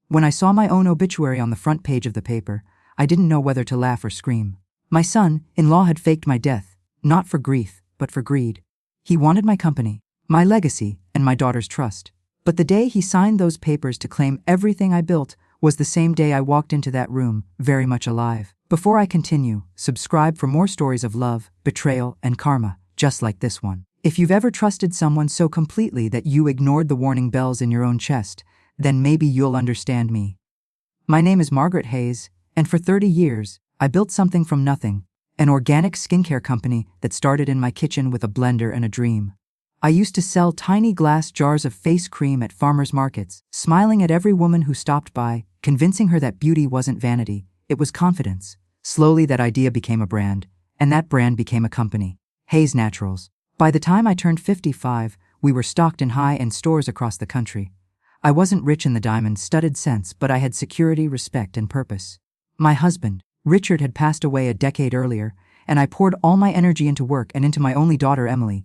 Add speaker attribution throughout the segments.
Speaker 1: When I saw my own obituary on the front page of the paper, I didn't know whether to laugh or scream. My son-in-law had faked my death, not for grief, but for greed. He wanted my company, my legacy, and my daughter's trust. But the day he signed those papers to claim everything I built was the same day I walked into that room, very much alive. Before I continue, subscribe for more stories of love, betrayal, and karma, just like this one. If you've ever trusted someone so completely that you ignored the warning bells in your own chest, then maybe you'll understand me. My name is Margaret Hayes, and for 30 years, I built something from nothing, an organic skincare company that started in my kitchen with a blender and a dream. I used to sell tiny glass jars of face cream at farmers markets, smiling at every woman who stopped by, convincing her that beauty wasn't vanity, it was confidence. Slowly that idea became a brand, and that brand became a company, Hayes Naturals. By the time I turned 55, we were stocked in high-end stores across the country. I wasn't rich in the diamond-studded sense, but I had security, respect, and purpose. My husband, Richard, had passed away a decade earlier, and I poured all my energy into work and into my only daughter, Emily.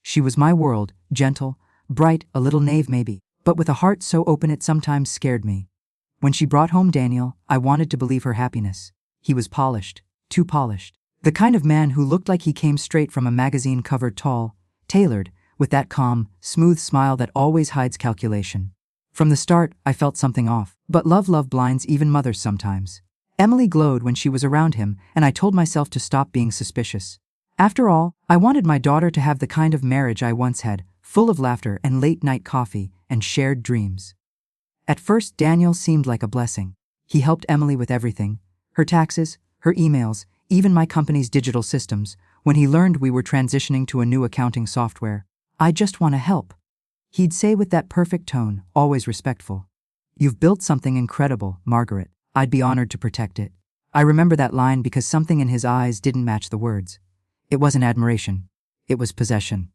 Speaker 1: She was my world, gentle, bright, a little naive maybe, but with a heart so open it sometimes scared me. When she brought home Daniel, I wanted to believe her happiness. He was polished, too polished. The kind of man who looked like he came straight from a magazine cover, tall, tailored, with that calm, smooth smile that always hides calculation. From the start, I felt something off, but love blinds even mothers sometimes. Emily glowed when she was around him, and I told myself to stop being suspicious. After all, I wanted my daughter to have the kind of marriage I once had, full of laughter and late-night coffee and shared dreams. At first, Daniel seemed like a blessing. He helped Emily with everything, her taxes, her emails, even my company's digital systems. When he learned we were transitioning to a new accounting software, "I just want to help," he'd say with that perfect tone, always respectful. "You've built something incredible, Margaret. I'd be honored to protect it." I remember that line because something in his eyes didn't match the words. It wasn't admiration. It was possession.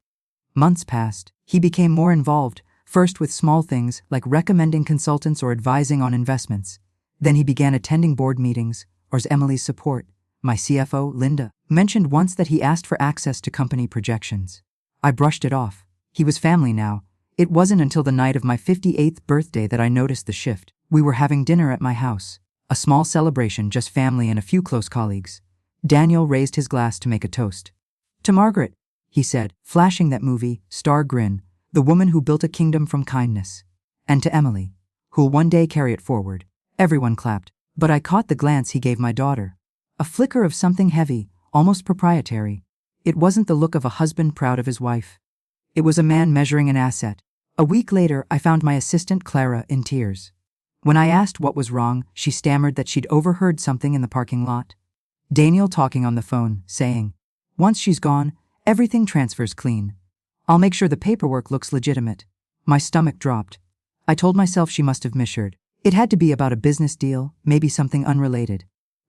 Speaker 1: Months passed. He became more involved, first with small things like recommending consultants or advising on investments. Then he began attending board meetings, or as Emily's support. My CFO, Linda, mentioned once that he asked for access to company projections. I brushed it off. He was family now. It wasn't until the night of my 58th birthday that I noticed the shift. We were having dinner at my house. A small celebration, just family and a few close colleagues. Daniel raised his glass to make a toast. "To Margaret," he said, flashing that movie star grin, "the woman who built a kingdom from kindness. And to Emily, who'll one day carry it forward." Everyone clapped, but I caught the glance he gave my daughter. A flicker of something heavy, almost proprietary. It wasn't the look of a husband proud of his wife. It was a man measuring an asset. A week later, I found my assistant Clara in tears. When I asked what was wrong, she stammered that she'd overheard something in the parking lot. Daniel talking on the phone, saying, "Once she's gone, everything transfers clean. I'll make sure the paperwork looks legitimate." My stomach dropped. I told myself she must have misheard. It had to be about a business deal, maybe something unrelated.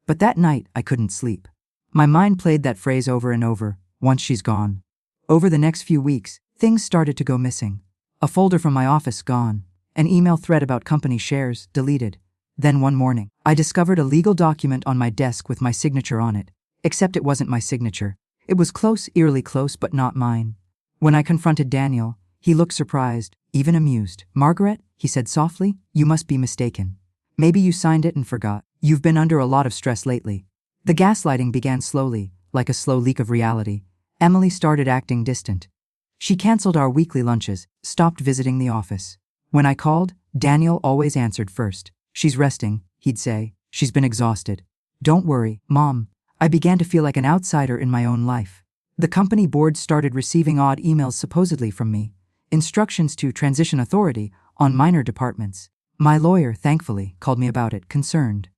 Speaker 1: But that night, I couldn't sleep. My mind played that phrase over and over, "once she's gone." Over the next few weeks, things started to go missing. A folder from my office gone. An email thread about company shares deleted. Then one morning, I discovered a legal document on my desk with my signature on it. Except it wasn't my signature. It was close, eerily close, but not mine. When I confronted Daniel, he looked surprised, even amused. "Margaret," he said softly, "you must be mistaken. Maybe you signed it and forgot. You've been under a lot of stress lately." The gaslighting began slowly, like a slow leak of reality. Emily started acting distant. She canceled our weekly lunches, stopped visiting the office. When I called, Daniel always answered first. "She's resting," he'd say. "She's been exhausted." "Don't worry, Mom." I began to feel like an outsider in my own life. The company board started receiving odd emails supposedly from me, instructions to transition authority on minor departments. My lawyer, thankfully, called me about it, concerned.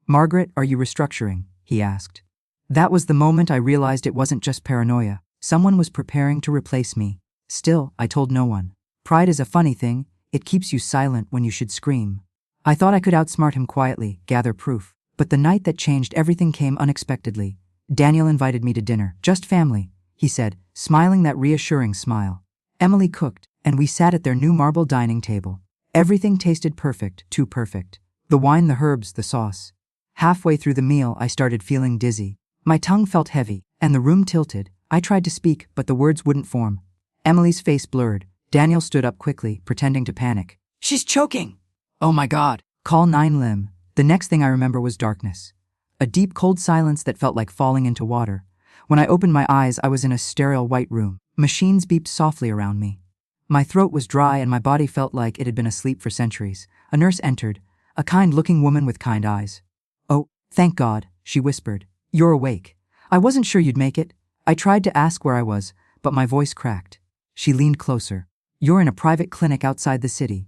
Speaker 1: "Margaret, are you restructuring?" he asked. That was the moment I realized it wasn't just paranoia. Someone was preparing to replace me. Still, I told no one. Pride is a funny thing. It keeps you silent when you should scream. I thought I could outsmart him quietly, gather proof. But the night that changed everything came unexpectedly. Daniel invited me to dinner. "Just family," he said, smiling that reassuring smile. Emily cooked, and we sat at their new marble dining table. Everything tasted perfect, too perfect. The wine, the herbs, the sauce. Halfway through the meal, I started feeling dizzy. My tongue felt heavy, and the room tilted. I tried to speak, but the words wouldn't form. Emily's face blurred. Daniel stood up quickly, pretending to panic. "She's choking!" "Oh my God, Call 911. The next thing I remember was darkness. A deep, cold silence that felt like falling into water. When I opened my eyes, I was in a sterile white room. Machines beeped softly around me. My throat was dry and my body felt like it had been asleep for centuries. A nurse entered, a kind-looking woman with kind eyes. "Oh, thank God," she whispered. "You're awake. I wasn't sure you'd make it." I tried to ask where I was, but my voice cracked. She leaned closer. "You're in a private clinic outside the city.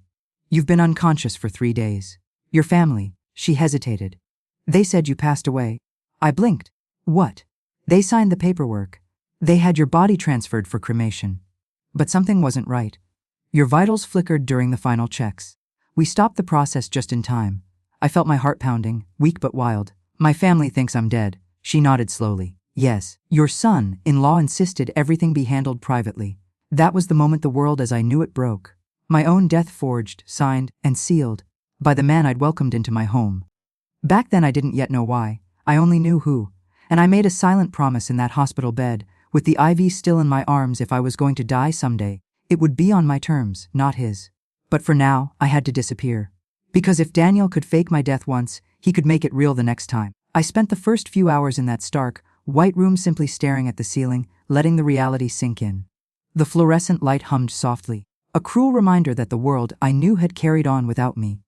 Speaker 1: You've been unconscious for 3 days. Your family," she hesitated. "They said you passed away." I blinked. "What?" "They signed the paperwork. They had your body transferred for cremation." But something wasn't right. "Your vitals flickered during the final checks. We stopped the process just in time." I felt my heart pounding, weak but wild. "My family thinks I'm dead." She nodded slowly. "Yes, your son-in-law insisted everything be handled privately." That was the moment the world as I knew it broke. My own death forged, signed, and sealed by the man I'd welcomed into my home. Back then I didn't yet know why. I only knew who. And I made a silent promise in that hospital bed, with the IV still in my arms. If I was going to die someday, it would be on my terms, not his. But for now, I had to disappear. Because if Daniel could fake my death once, he could make it real the next time. I spent the first few hours in that stark, white room simply staring at the ceiling, letting the reality sink in. The fluorescent light hummed softly, a cruel reminder that the world I knew had carried on without me.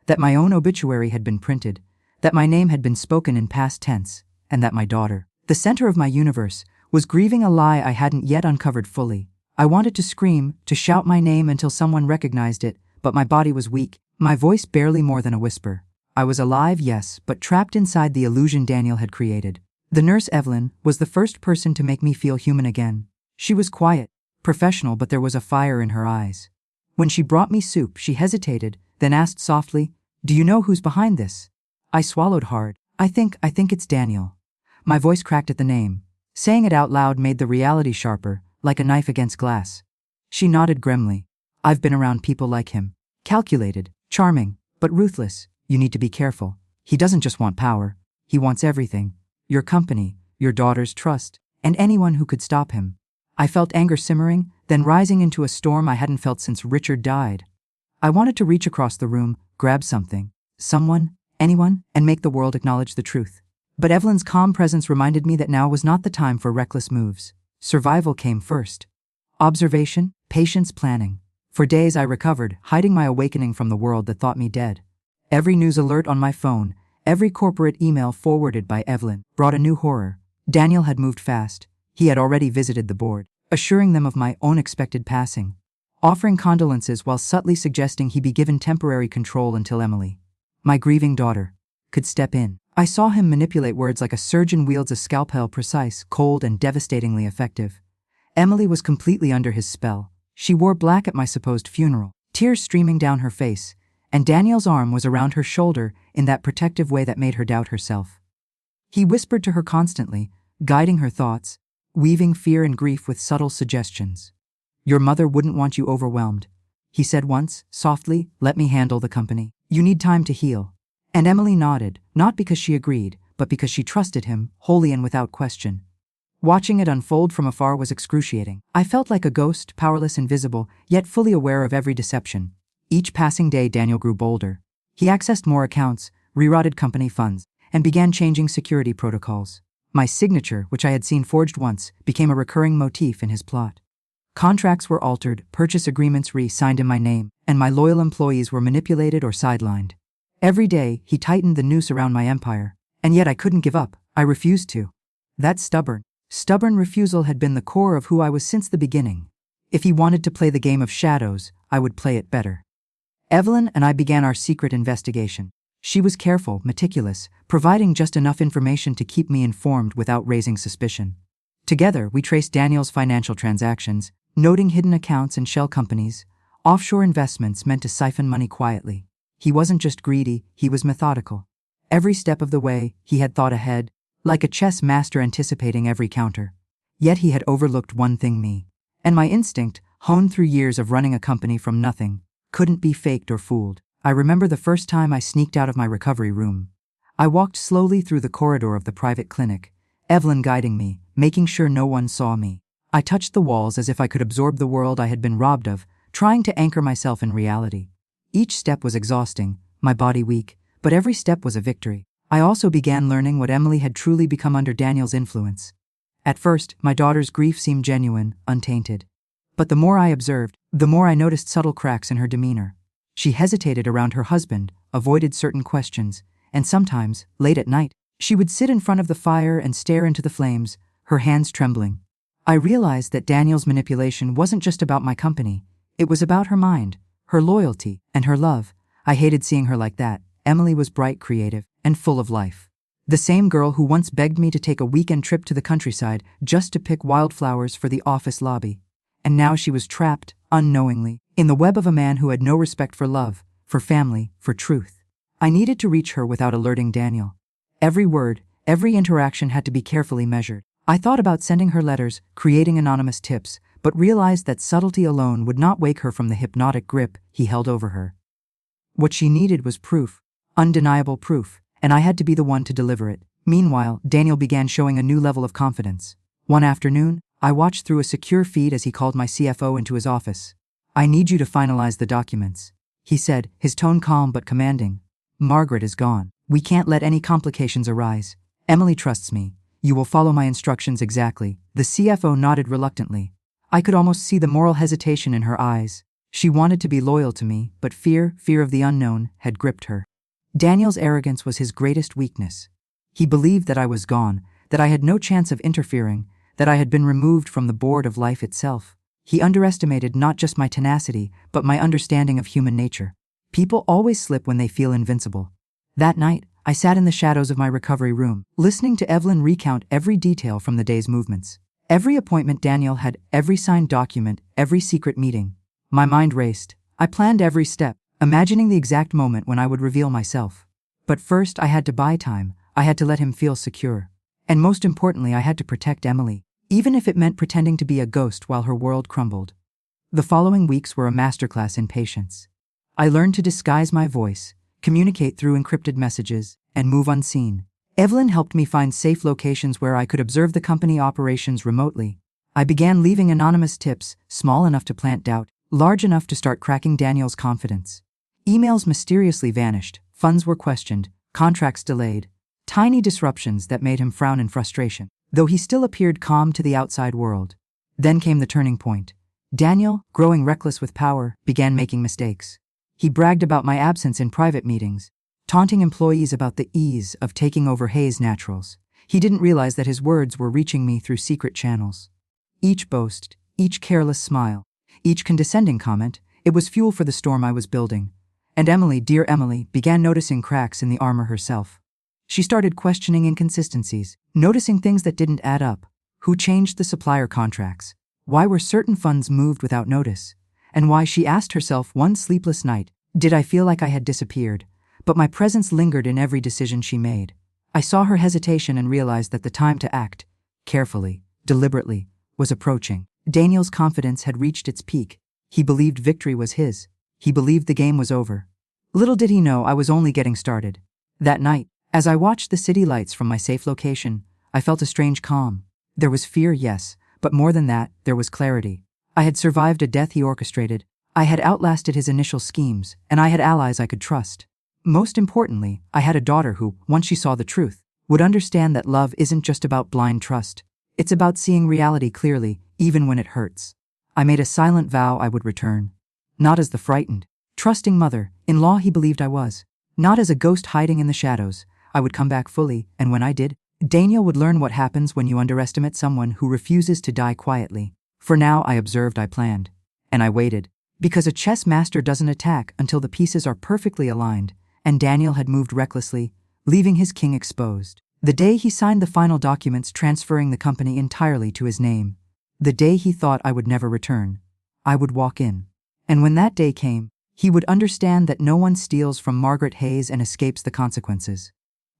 Speaker 1: That my own obituary had been printed, that my name had been spoken in past tense, and that my daughter, the center of my universe, was grieving a lie I hadn't yet uncovered fully. I wanted to scream, to shout my name until someone recognized it, but my body was weak, my voice barely more than a whisper. I was alive, yes, but trapped inside the illusion Daniel had created. The nurse Evelyn was the first person to make me feel human again. She was quiet, professional, but there was a fire in her eyes. When she brought me soup, she hesitated, then asked softly, "Do you know who's behind this?" I swallowed hard. I think it's Daniel." My voice cracked at the name. Saying it out loud made the reality sharper, like a knife against glass. She nodded grimly. "I've been around people like him. Calculated, charming, but ruthless. You need to be careful. He doesn't just want power. He wants everything. Your company, your daughter's trust, and anyone who could stop him." I felt anger simmering, then rising into a storm I hadn't felt since Richard died. I wanted to reach across the room, grab something, someone, anyone, and make the world acknowledge the truth. But Evelyn's calm presence reminded me that now was not the time for reckless moves. Survival came first. Observation, patience, planning. For days I recovered, hiding my awakening from the world that thought me dead. Every news alert on my phone, every corporate email forwarded by Evelyn, brought a new horror. Daniel had moved fast. He had already visited the board, assuring them of my unexpected passing, offering condolences while subtly suggesting he be given temporary control until Emily, my grieving daughter, could step in. I saw him manipulate words like a surgeon wields a scalpel, precise, cold, and devastatingly effective. Emily was completely under his spell. She wore black at my supposed funeral, tears streaming down her face, and Daniel's arm was around her shoulder in that protective way that made her doubt herself. He whispered to her constantly, guiding her thoughts, weaving fear and grief with subtle suggestions. "Your mother wouldn't want you overwhelmed," he said once, softly. "Let me handle the company. You need time to heal." And Emily nodded, not because she agreed, but because she trusted him, wholly and without question. Watching it unfold from afar was excruciating. I felt like a ghost, powerless, invisible, yet fully aware of every deception. Each passing day, Daniel grew bolder. He accessed more accounts, rerouted company funds, and began changing security protocols. My signature, which I had seen forged once, became a recurring motif in his plot. Contracts were altered, purchase agreements re-signed in my name, and my loyal employees were manipulated or sidelined. Every day, he tightened the noose around my empire, and yet I couldn't give up. I refused to. That stubborn refusal had been the core of who I was since the beginning. If he wanted to play the game of shadows, I would play it better. Evelyn and I began our secret investigation. She was careful, meticulous, providing just enough information to keep me informed without raising suspicion. Together, we traced Daniel's financial transactions, noting hidden accounts and shell companies, offshore investments meant to siphon money quietly. He wasn't just greedy, he was methodical. Every step of the way, he had thought ahead, like a chess master anticipating every counter. Yet he had overlooked one thing: me. And my instinct, honed through years of running a company from nothing, couldn't be faked or fooled. I remember the first time I sneaked out of my recovery room. I walked slowly through the corridor of the private clinic, Evelyn guiding me, making sure no one saw me. I touched the walls as if I could absorb the world I had been robbed of, trying to anchor myself in reality. Each step was exhausting, my body weak, but every step was a victory. I also began learning what Emily had truly become under Daniel's influence. At first, my daughter's grief seemed genuine, untainted. But the more I observed, the more I noticed subtle cracks in her demeanor. She hesitated around her husband, avoided certain questions, and sometimes, late at night, she would sit in front of the fire and stare into the flames, her hands trembling. I realized that Daniel's manipulation wasn't just about my company. It was about her mind, her loyalty, and her love. I hated seeing her like that. Emily was bright, creative, and full of life. The same girl who once begged me to take a weekend trip to the countryside just to pick wildflowers for the office lobby. And now she was trapped, unknowingly, in the web of a man who had no respect for love, for family, for truth. I needed to reach her without alerting Daniel. Every word, every interaction had to be carefully measured. I thought about sending her letters, creating anonymous tips, but realized that subtlety alone would not wake her from the hypnotic grip he held over her. What she needed was proof, undeniable proof, and I had to be the one to deliver it. Meanwhile, Daniel began showing a new level of confidence. One afternoon, I watched through a secure feed as he called my CFO into his office. "I need you to finalize the documents," he said, his tone calm but commanding. "Margaret is gone. We can't let any complications arise. Emily trusts me. You will follow my instructions exactly." The CFO nodded reluctantly. I could almost see the moral hesitation in her eyes. She wanted to be loyal to me, but fear of the unknown, had gripped her. Daniel's arrogance was his greatest weakness. He believed that I was gone, that I had no chance of interfering, that I had been removed from the board of life itself. He underestimated not just my tenacity, but my understanding of human nature. People always slip when they feel invincible. That night, I sat in the shadows of my recovery room, listening to Evelyn recount every detail from the day's movements. Every appointment Daniel had, every signed document, every secret meeting. My mind raced. I planned every step, imagining the exact moment when I would reveal myself. But first I had to buy time. I had to let him feel secure. And most importantly, I had to protect Emily, even if it meant pretending to be a ghost while her world crumbled. The following weeks were a masterclass in patience. I learned to disguise my voice, communicate through encrypted messages, and move unseen. Evelyn helped me find safe locations where I could observe the company operations remotely. I began leaving anonymous tips, small enough to plant doubt, large enough to start cracking Daniel's confidence. Emails mysteriously vanished, funds were questioned, contracts delayed. Tiny disruptions that made him frown in frustration, though he still appeared calm to the outside world. Then came the turning point. Daniel, growing reckless with power, began making mistakes. He bragged about my absence in private meetings, taunting employees about the ease of taking over Hayes Naturals. He didn't realize that his words were reaching me through secret channels. Each boast, each careless smile, each condescending comment, it was fuel for the storm I was building. And Emily, dear Emily, began noticing cracks in the armor herself. She started questioning inconsistencies, noticing things that didn't add up. Who changed the supplier contracts? Why were certain funds moved without notice? And why, she asked herself one sleepless night, did I feel like I had disappeared? But my presence lingered in every decision she made. I saw her hesitation and realized that the time to act, carefully, deliberately, was approaching. Daniel's confidence had reached its peak. He believed victory was his. He believed the game was over. Little did he know I was only getting started. That night, as I watched the city lights from my safe location, I felt a strange calm. There was fear, yes, but more than that, there was clarity. I had survived a death he orchestrated. I had outlasted his initial schemes, and I had allies I could trust. Most importantly, I had a daughter who, once she saw the truth, would understand that love isn't just about blind trust. It's about seeing reality clearly, even when it hurts. I made a silent vow I would return. Not as the frightened, trusting mother-in-law he believed I was. Not as a ghost hiding in the shadows. I would come back fully, and when I did, Daniel would learn what happens when you underestimate someone who refuses to die quietly. For now, I observed, I planned. And I waited. Because a chess master doesn't attack until the pieces are perfectly aligned, and Daniel had moved recklessly, leaving his king exposed. The day he signed the final documents transferring the company entirely to his name. The day he thought I would never return. I would walk in. And when that day came, he would understand that no one steals from Margaret Hayes and escapes the consequences.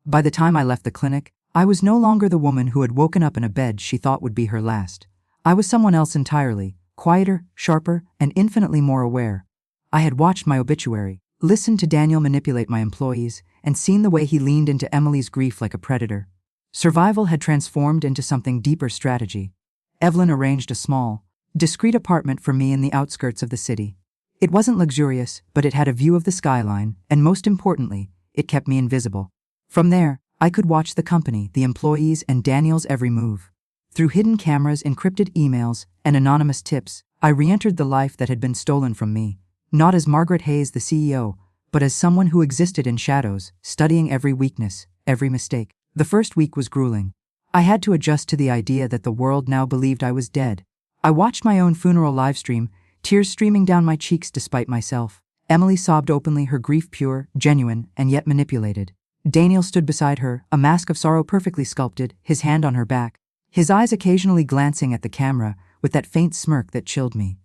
Speaker 1: By the time I left the clinic, I was no longer the woman who had woken up in a bed she thought would be her last. I was someone else entirely, quieter, sharper, and infinitely more aware. I had watched my obituary, listened to Daniel manipulate my employees, and seen the way he leaned into Emily's grief like a predator. Survival had transformed into something deeper: strategy. Evelyn arranged a small, discreet apartment for me in the outskirts of the city. It wasn't luxurious, but it had a view of the skyline, and most importantly, it kept me invisible. From there, I could watch the company, the employees, and Daniel's every move. Through hidden cameras, encrypted emails, and anonymous tips, I re-entered the life that had been stolen from me, not as Margaret Hayes, the CEO, but as someone who existed in shadows, studying every weakness, every mistake. The first week was grueling. I had to adjust to the idea that the world now believed I was dead. I watched my own funeral livestream, tears streaming down my cheeks despite myself. Emily sobbed openly, her grief pure, genuine, and yet manipulated. Daniel stood beside her, a mask of sorrow perfectly sculpted, his hand on her back, his eyes occasionally glancing at the camera with that faint smirk that chilled me.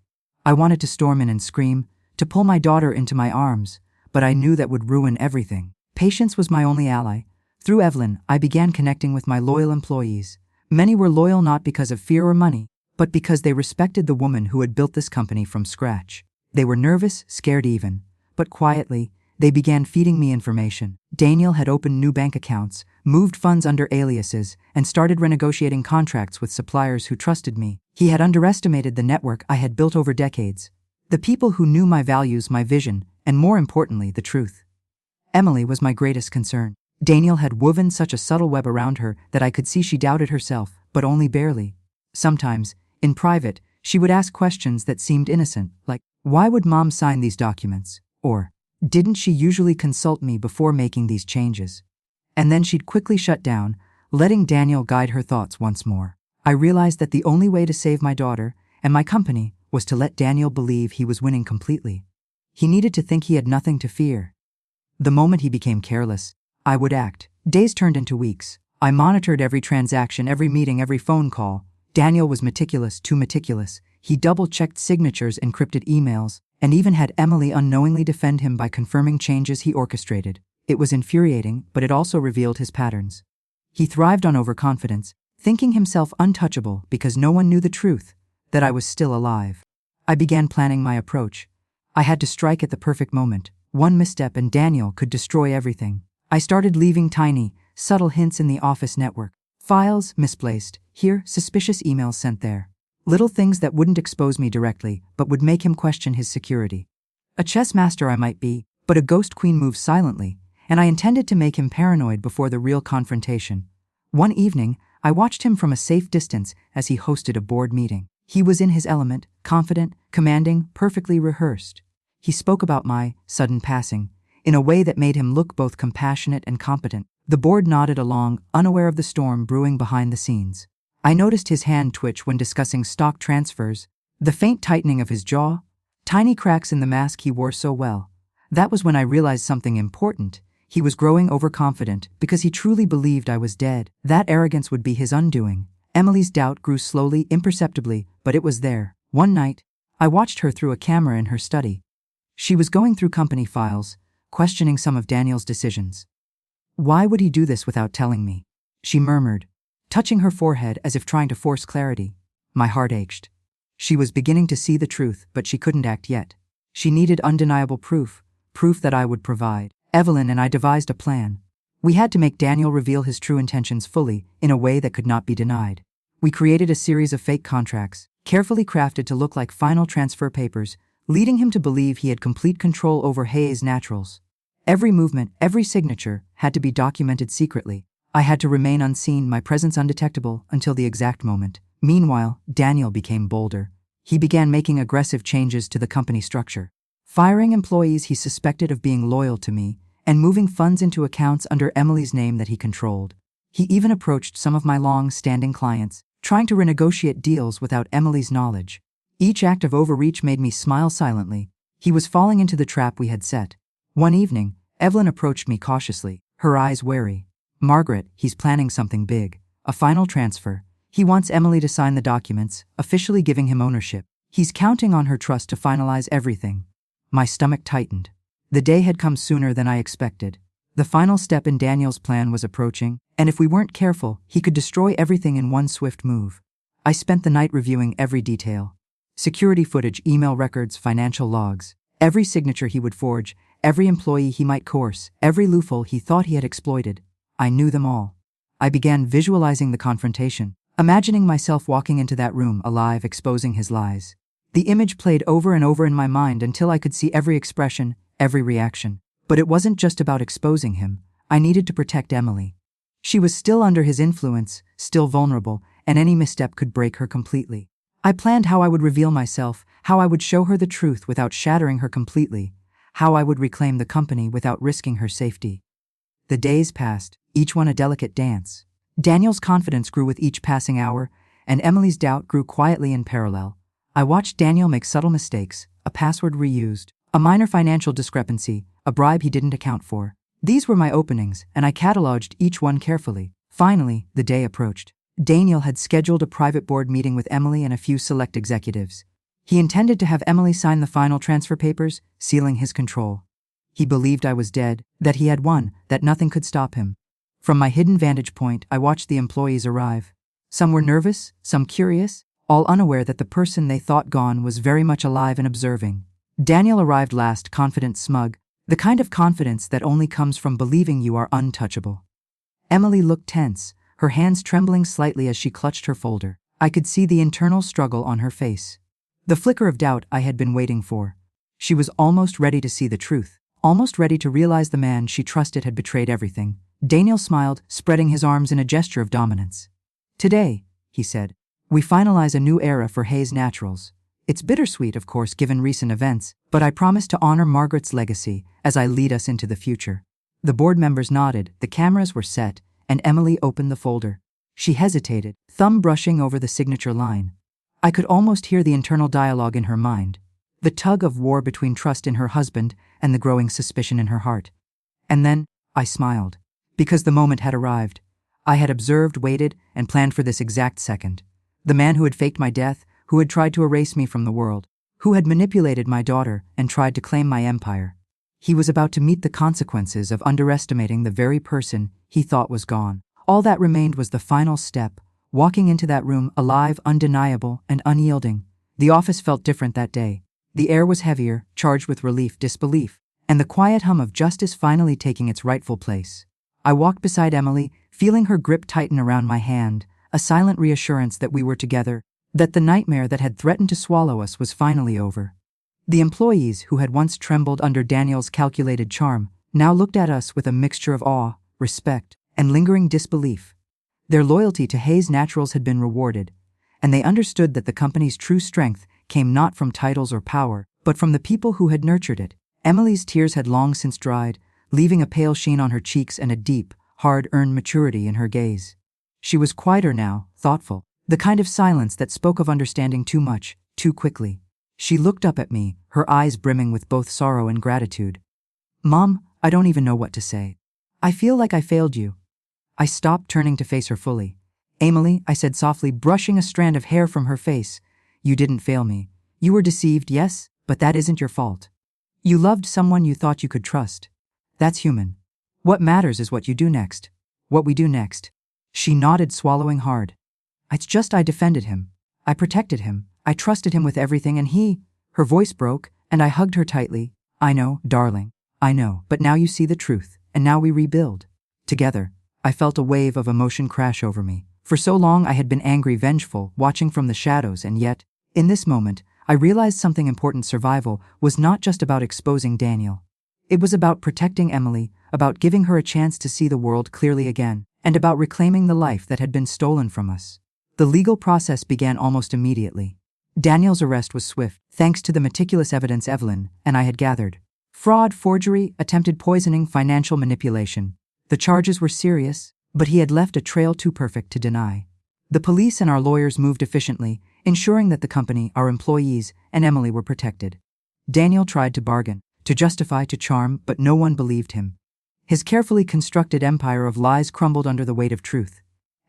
Speaker 1: I wanted to storm in and scream, to pull my daughter into my arms, but I knew that would ruin everything. Patience was my only ally. Through Evelyn, I began connecting with my loyal employees. Many were loyal not because of fear or money, but because they respected the woman who had built this company from scratch. They were nervous, scared even, but quietly, they began feeding me information. Daniel had opened new bank accounts, moved funds under aliases, and started renegotiating contracts with suppliers who trusted me. He had underestimated the network I had built over decades. The people who knew my values, my vision, and more importantly, the truth. Emily was my greatest concern. Daniel had woven such a subtle web around her that I could see she doubted herself, but only barely. Sometimes, in private, she would ask questions that seemed innocent, like, "Why would Mom sign these documents?" Or, "Didn't she usually consult me before making these changes?" And then she'd quickly shut down, letting Daniel guide her thoughts once more. I realized that the only way to save my daughter and my company was to let Daniel believe he was winning completely. He needed to think he had nothing to fear. The moment he became careless, I would act. Days turned into weeks. I monitored every transaction, every meeting, every phone call. Daniel was meticulous, too meticulous. He double-checked signatures, encrypted emails, and even had Emily unknowingly defend him by confirming changes he orchestrated. It was infuriating, but it also revealed his patterns. He thrived on overconfidence, thinking himself untouchable because no one knew the truth, that I was still alive. I began planning my approach. I had to strike at the perfect moment. One misstep and Daniel could destroy everything. I started leaving tiny, subtle hints in the office network. Files misplaced, here, suspicious emails sent there. Little things that wouldn't expose me directly, but would make him question his security. A chess master I might be, but a ghost queen moves silently, and I intended to make him paranoid before the real confrontation. One evening, I watched him from a safe distance as he hosted a board meeting. He was in his element, confident, commanding, perfectly rehearsed. He spoke about my sudden passing in a way that made him look both compassionate and competent. The board nodded along, unaware of the storm brewing behind the scenes. I noticed his hand twitch when discussing stock transfers, the faint tightening of his jaw, tiny cracks in the mask he wore so well. That was when I realized something important. He was growing overconfident because he truly believed I was dead. That arrogance would be his undoing. Emily's doubt grew slowly, imperceptibly, but it was there. One night, I watched her through a camera in her study. She was going through company files, questioning some of Daniel's decisions. "Why would he do this without telling me?" she murmured, touching her forehead as if trying to force clarity. My heart ached. She was beginning to see the truth, but she couldn't act yet. She needed undeniable proof that I would provide. Evelyn and I devised a plan. We had to make Daniel reveal his true intentions fully, in a way that could not be denied. We created a series of fake contracts, carefully crafted to look like final transfer papers, leading him to believe he had complete control over Hayes Naturals. Every movement, every signature, had to be documented secretly. I had to remain unseen, my presence undetectable, until the exact moment. Meanwhile, Daniel became bolder. He began making aggressive changes to the company structure, firing employees he suspected of being loyal to me, and moving funds into accounts under Emily's name that he controlled. He even approached some of my long-standing clients, trying to renegotiate deals without Emily's knowledge. Each act of overreach made me smile silently. He was falling into the trap we had set. One evening, Evelyn approached me cautiously, her eyes wary. "Margaret, he's planning something big. A final transfer. He wants Emily to sign the documents, officially giving him ownership. He's counting on her trust to finalize everything." My stomach tightened. The day had come sooner than I expected. The final step in Daniel's plan was approaching, and if we weren't careful, he could destroy everything in one swift move. I spent the night reviewing every detail. Security footage, email records, financial logs. Every signature he would forge, every employee he might coerce, every loophole he thought he had exploited. I knew them all. I began visualizing the confrontation, imagining myself walking into that room alive, exposing his lies. The image played over and over in my mind until I could see every expression, every reaction. But it wasn't just about exposing him. I needed to protect Emily. She was still under his influence, still vulnerable, and any misstep could break her completely. I planned how I would reveal myself, how I would show her the truth without shattering her completely, how I would reclaim the company without risking her safety. The days passed, each one a delicate dance. Daniel's confidence grew with each passing hour, and Emily's doubt grew quietly in parallel. I watched Daniel make subtle mistakes, a password reused, a minor financial discrepancy, a bribe he didn't account for. These were my openings, and I cataloged each one carefully. Finally, the day approached. Daniel had scheduled a private board meeting with Emily and a few select executives. He intended to have Emily sign the final transfer papers, sealing his control. He believed I was dead, that he had won, that nothing could stop him. From my hidden vantage point, I watched the employees arrive. Some were nervous, some curious, all unaware that the person they thought gone was very much alive and observing. Daniel arrived last, confident, smug, the kind of confidence that only comes from believing you are untouchable. Emily looked tense, her hands trembling slightly as she clutched her folder. I could see the internal struggle on her face. The flicker of doubt I had been waiting for. She was almost ready to see the truth, almost ready to realize the man she trusted had betrayed everything. Daniel smiled, spreading his arms in a gesture of dominance. "Today," he said, "we finalize a new era for Hayes Naturals. It's bittersweet, of course, given recent events, but I promise to honor Margaret's legacy as I lead us into the future." The board members nodded, the cameras were set, and Emily opened the folder. She hesitated, thumb brushing over the signature line. I could almost hear the internal dialogue in her mind, the tug of war between trust in her husband and the growing suspicion in her heart. And then, I smiled, because the moment had arrived. I had observed, waited, and planned for this exact second. The man who had faked my death, who had tried to erase me from the world, who had manipulated my daughter and tried to claim my empire. He was about to meet the consequences of underestimating the very person he thought was gone. All that remained was the final step, walking into that room alive, undeniable, and unyielding. The office felt different that day. The air was heavier, charged with relief, disbelief, and the quiet hum of justice finally taking its rightful place. I walked beside Emily, feeling her grip tighten around my hand, a silent reassurance that we were together, that the nightmare that had threatened to swallow us was finally over. The employees who had once trembled under Daniel's calculated charm now looked at us with a mixture of awe, respect, and lingering disbelief. Their loyalty to Hayes Naturals had been rewarded, and they understood that the company's true strength came not from titles or power, but from the people who had nurtured it. Emily's tears had long since dried, leaving a pale sheen on her cheeks and a deep, hard-earned maturity in her gaze. She was quieter now, thoughtful, the kind of silence that spoke of understanding too much, too quickly. She looked up at me, her eyes brimming with both sorrow and gratitude. "Mom, I don't even know what to say. I feel like I failed you." I stopped, turning to face her fully. "Emily," I said softly, brushing a strand of hair from her face, "you didn't fail me. You were deceived, yes, but that isn't your fault. You loved someone you thought you could trust. That's human. What matters is what you do next. What we do next." She nodded, swallowing hard. "It's just I defended him. I protected him. I trusted him with everything, and he—" Her voice broke, and I hugged her tightly. "I know, darling. I know, but now you see the truth, and now we rebuild. Together." I felt a wave of emotion crash over me. For so long I had been angry, vengeful, watching from the shadows, and yet, in this moment, I realized something important. Survival was not just about exposing Daniel. It was about protecting Emily, about giving her a chance to see the world clearly again, and about reclaiming the life that had been stolen from us. The legal process began almost immediately. Daniel's arrest was swift, thanks to the meticulous evidence Evelyn and I had gathered. Fraud, forgery, attempted poisoning, financial manipulation. The charges were serious, but he had left a trail too perfect to deny. The police and our lawyers moved efficiently, ensuring that the company, our employees, and Emily were protected. Daniel tried to bargain, to justify, to charm, but no one believed him. His carefully constructed empire of lies crumbled under the weight of truth.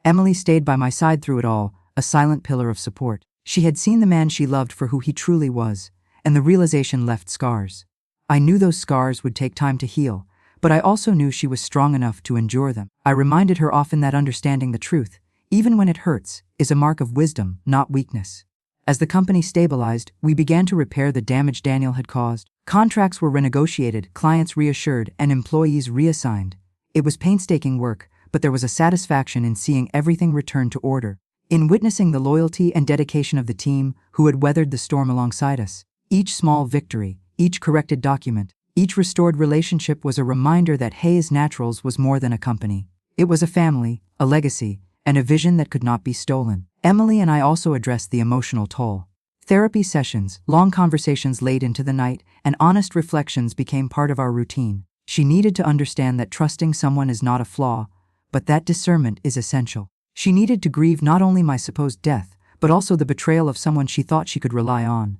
Speaker 1: Emily stayed by my side through it all, a silent pillar of support. She had seen the man she loved for who he truly was, and the realization left scars. I knew those scars would take time to heal, but I also knew she was strong enough to endure them. I reminded her often that understanding the truth, even when it hurts, is a mark of wisdom, not weakness. As the company stabilized, we began to repair the damage Daniel had caused. Contracts were renegotiated, clients reassured, and employees reassigned. It was painstaking work, but there was a satisfaction in seeing everything return to order. in witnessing the loyalty and dedication of the team who had weathered the storm alongside us. Each small victory, each corrected document, each restored relationship was a reminder that Hayes Naturals was more than a company. It was a family, a legacy, and a vision that could not be stolen. Emily and I also addressed the emotional toll. Therapy sessions, long conversations late into the night, and honest reflections became part of our routine. She needed to understand that trusting someone is not a flaw, but that discernment is essential. She needed to grieve not only my supposed death, but also the betrayal of someone she thought she could rely on.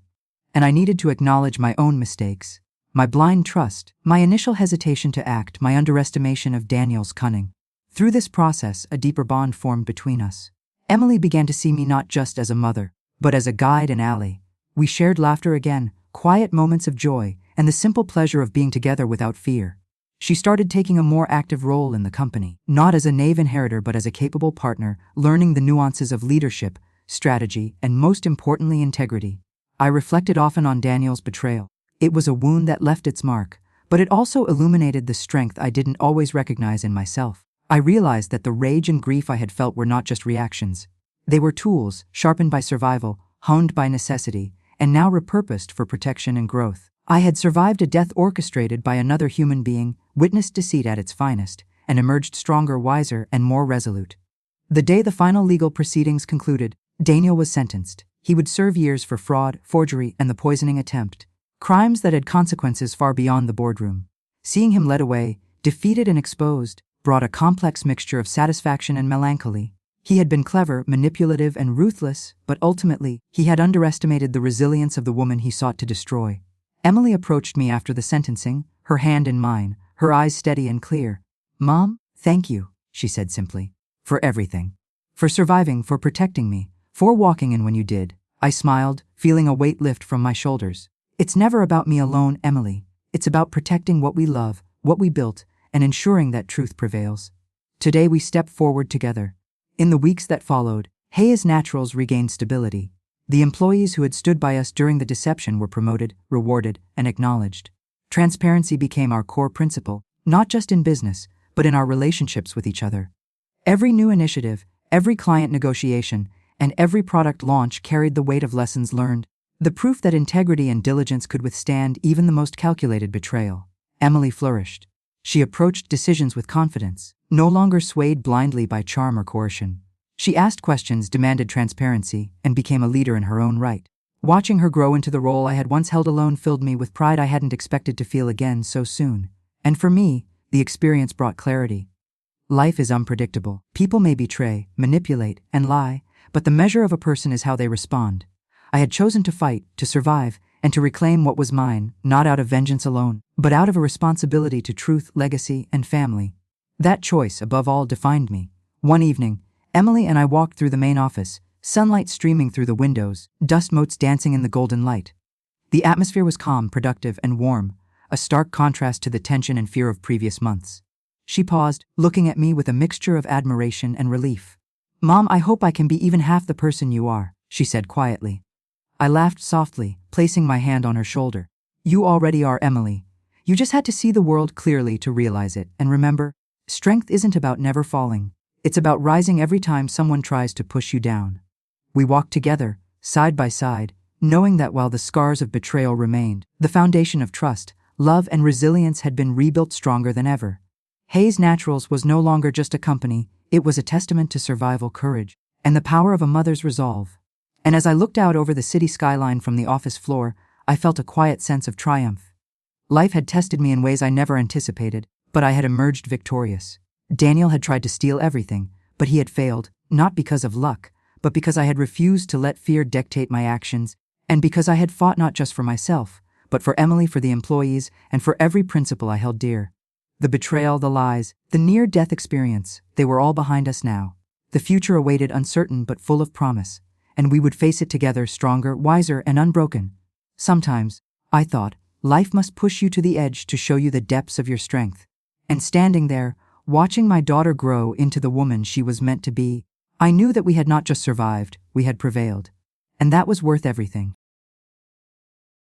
Speaker 1: And I needed to acknowledge my own mistakes, my blind trust, my initial hesitation to act, my underestimation of Daniel's cunning. Through this process, a deeper bond formed between us. Emily began to see me not just as a mother, but as a guide and ally. We shared laughter again, quiet moments of joy, and the simple pleasure of being together without fear. She started taking a more active role in the company, not as a naive inheritor but as a capable partner, learning the nuances of leadership, strategy, and most importantly, integrity. I reflected often on Daniel's betrayal. It was a wound that left its mark, but it also illuminated the strength I didn't always recognize in myself. I realized that the rage and grief I had felt were not just reactions. They were tools, sharpened by survival, honed by necessity, and now repurposed for protection and growth. I had survived a death orchestrated by another human being, witnessed deceit at its finest, and emerged stronger, wiser, and more resolute. The day the final legal proceedings concluded, Daniel was sentenced. He would serve years for fraud, forgery, and the poisoning attempt. Crimes that had consequences far beyond the boardroom. Seeing him led away, defeated and exposed, brought a complex mixture of satisfaction and melancholy. He had been clever, manipulative, and ruthless, but ultimately, he had underestimated the resilience of the woman he sought to destroy. Emily approached me after the sentencing, her hand in mine, her eyes steady and clear. "Mom, thank you," she said simply, "for everything. For surviving, for protecting me, for walking in when you did." I smiled, feeling a weight lift from my shoulders. "It's never about me alone, Emily. It's about protecting what we love, what we built, and ensuring that truth prevails." Today we step forward together. In the weeks that followed, Hayes Naturals regained stability. The employees who had stood by us during the deception were promoted, rewarded, and acknowledged. Transparency became our core principle, not just in business, but in our relationships with each other. Every new initiative, every client negotiation, and every product launch carried the weight of lessons learned, the proof that integrity and diligence could withstand even the most calculated betrayal. Emily flourished. She approached decisions with confidence, no longer swayed blindly by charm or coercion. She asked questions, demanded transparency, and became a leader in her own right. Watching her grow into the role I had once held alone filled me with pride I hadn't expected to feel again so soon. And for me, the experience brought clarity. Life is unpredictable. People may betray, manipulate, and lie, but the measure of a person is how they respond. I had chosen to fight, to survive, and to reclaim what was mine, not out of vengeance alone, but out of a responsibility to truth, legacy, and family. That choice, above all, defined me. One evening, Emily and I walked through the main office, sunlight streaming through the windows, dust motes dancing in the golden light. The atmosphere was calm, productive, and warm, a stark contrast to the tension and fear of previous months. She paused, looking at me with a mixture of admiration and relief. "Mom, I hope I can be even half the person you are," she said quietly. I laughed softly, placing my hand on her shoulder. "You already are, Emily. You just had to see the world clearly to realize it, and remember, strength isn't about never falling. It's about rising every time someone tries to push you down." We walked together, side by side, knowing that while the scars of betrayal remained, the foundation of trust, love, and resilience had been rebuilt stronger than ever. Hayes Naturals was no longer just a company, it was a testament to survival courage and the power of a mother's resolve. And as I looked out over the city skyline from the office floor, I felt a quiet sense of triumph. Life had tested me in ways I never anticipated, but I had emerged victorious. Daniel had tried to steal everything, but he had failed, not because of luck, but because I had refused to let fear dictate my actions, and because I had fought not just for myself, but for Emily, for the employees, and for every principle I held dear. The betrayal, the lies, the near-death experience, they were all behind us now. The future awaited, uncertain but full of promise, and we would face it together, stronger, wiser, and unbroken. Sometimes, I thought, life must push you to the edge to show you the depths of your strength. And standing there, watching my daughter grow into the woman she was meant to be, I knew that we had not just survived, we had prevailed. And that was worth everything.